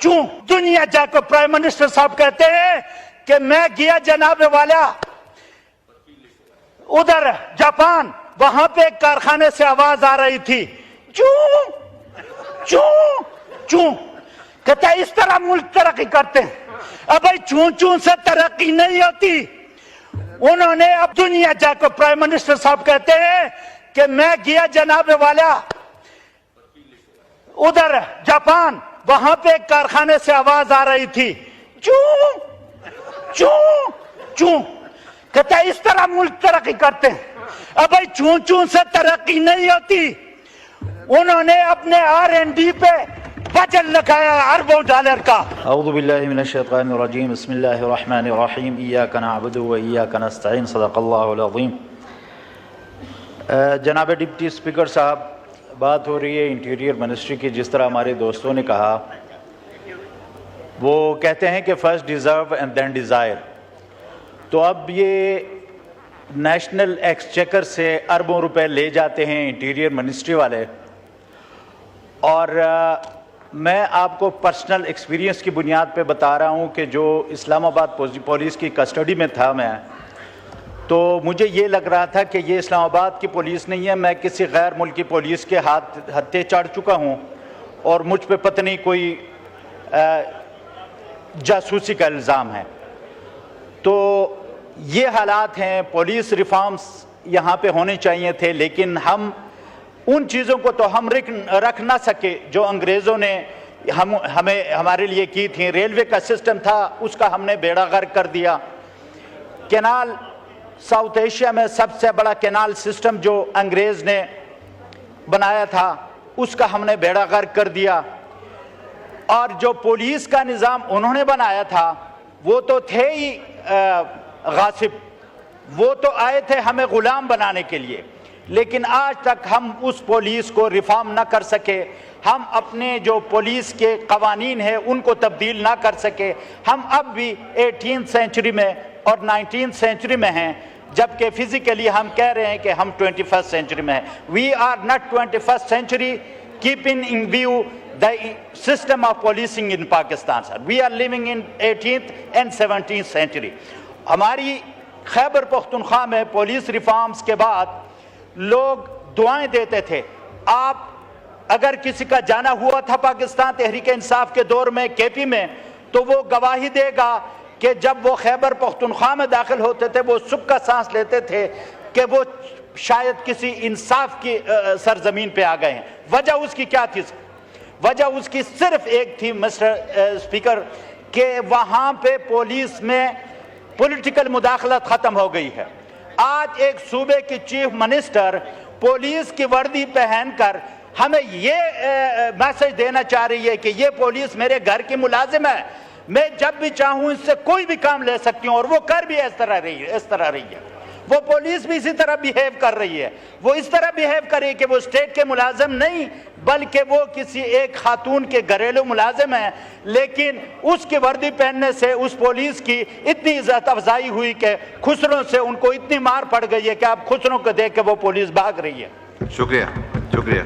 چوں دنیا جا کر پرائم منسٹر صاحب کہتے ہیں کہ میں گیا جناب والا ادھر جاپان، وہاں پہ ایک کارخانے سے آواز آ رہی تھی چوں چوں چوں، کہتا ہے اس طرح ملک ترقی کرتے ہیں۔ اب بھائی چوں چوں سے ترقی نہیں ہوتی۔ انہوں نے اب دنیا جا کر پرائم منسٹر صاحب کہتے ہیں کہ میں گیا جناب والا ادھر جاپان، وہاں پہ ایک کارخانے سے آواز آ رہی تھی چوں چوں چوں، کہتا ہے اس طرح ملک ترقی کرتے ہیں۔ اب بھائی چوں چوں سے ترقی نہیں ہوتی۔ انہوں نے اپنے R&D پہ بجٹ لگایا اربوں ڈالر کا۔ اعوذ باللہ من الشیطان الرجیم، بسم اللہ الرحمن الرحیم، ایاک نعبد و ایاک نستعین، صدق اللہ العظیم۔ جناب ڈپٹی اسپیکر صاحب، بات ہو رہی ہے انٹیریئر منسٹری کی۔ جس طرح ہمارے دوستوں نے کہا، وہ کہتے ہیں کہ first deserve and then desire, تو اب یہ نیشنل ایکسچیکر سے اربوں روپے لے جاتے ہیں انٹیریئر منسٹری والے۔ اور میں آپ کو پرسنل ایکسپیرینس کی بنیاد پہ بتا رہا ہوں کہ جو اسلام آباد پولیس کی کسٹڈی میں تھا میں، تو مجھے یہ لگ رہا تھا کہ یہ اسلام آباد کی پولیس نہیں ہے، میں کسی غیر ملکی پولیس کے ہتھے چڑھ چکا ہوں اور مجھ پہ پتہ نہیں کوئی جاسوسی کا الزام ہے۔ تو یہ حالات ہیں، پولیس ریفارمز یہاں پہ ہونے چاہیے تھے، لیکن ہم ان چیزوں کو تو ہم رکھ نہ سکے جو انگریزوں نے ہمارے لیے کی تھیں۔ ریلوے کا سسٹم تھا، اس کا ہم نے بیڑا غرق کر دیا۔ کینال، ساؤتھ ایشیا میں سب سے بڑا کینال سسٹم جو انگریز نے بنایا تھا، اس کا ہم نے بیڑا غرق کر دیا۔ اور جو پولیس کا نظام انہوں نے بنایا تھا، وہ تو تھے ہی غاصب، وہ تو آئے تھے ہمیں غلام بنانے کے لیے، لیکن آج تک ہم اس پولیس کو ریفارم نہ کر سکے۔ ہم اپنے جو پولیس کے قوانین ہیں ان کو تبدیل نہ کر سکے۔ ہم اب بھی 18th سینچری میں اور 19th سینچری میں ہیں، جبکہ فزیکلی ہم کہہ رہے ہیں کہ ہم 21st سینچری میں ہیں۔ We are not 21st century keeping in view the system of policing in Pakistan, sir. We are living in 18th and 17th century. ہماری خیبر پختونخوا میں پولیس ریفارمز کے بعد لوگ دعائیں دیتے تھے۔ آپ اگر کسی کا جانا ہوا تھا پاکستان تحریک انصاف کے دور میں KP میں، تو وہ گواہی دے گا کہ جب وہ خیبر پختونخوا میں داخل ہوتے تھے، وہ سکھ کا سانس لیتے تھے کہ وہ شاید کسی انصاف کی سرزمین پہ آ گئے ہیں۔ وجہ اس کی کیا تھی؟ وجہ اس کی صرف ایک تھی مسٹر اسپیکر، کہ وہاں پہ پولیس میں پولیٹیکل مداخلت ختم ہو گئی ہے۔ آج ایک صوبے کی چیف منسٹر پولیس کی وردی پہن کر ہمیں یہ میسج دینا چاہ رہی ہے کہ یہ پولیس میرے گھر کی ملازم ہے، میں جب بھی چاہوں اس سے کوئی بھی کام لے سکتی ہوں، اور وہ کر بھی اس طرح رہی ہے۔ وہ پولیس بھی اسی طرح بیہیو کر رہی ہے، وہ اس طرح بیہیو کر رہی ہے کہ وہ اسٹیٹ کے ملازم نہیں بلکہ وہ کسی ایک خاتون کے گھریلو ملازم ہیں، لیکن اس کی وردی پہننے سے اس پولیس کی اتنی عزت افزائی ہوئی کہ خسروں سے ان کو اتنی مار پڑ گئی ہے کہ اب خسروں کو دیکھ کے وہ پولیس بھاگ رہی ہے۔ شکریہ۔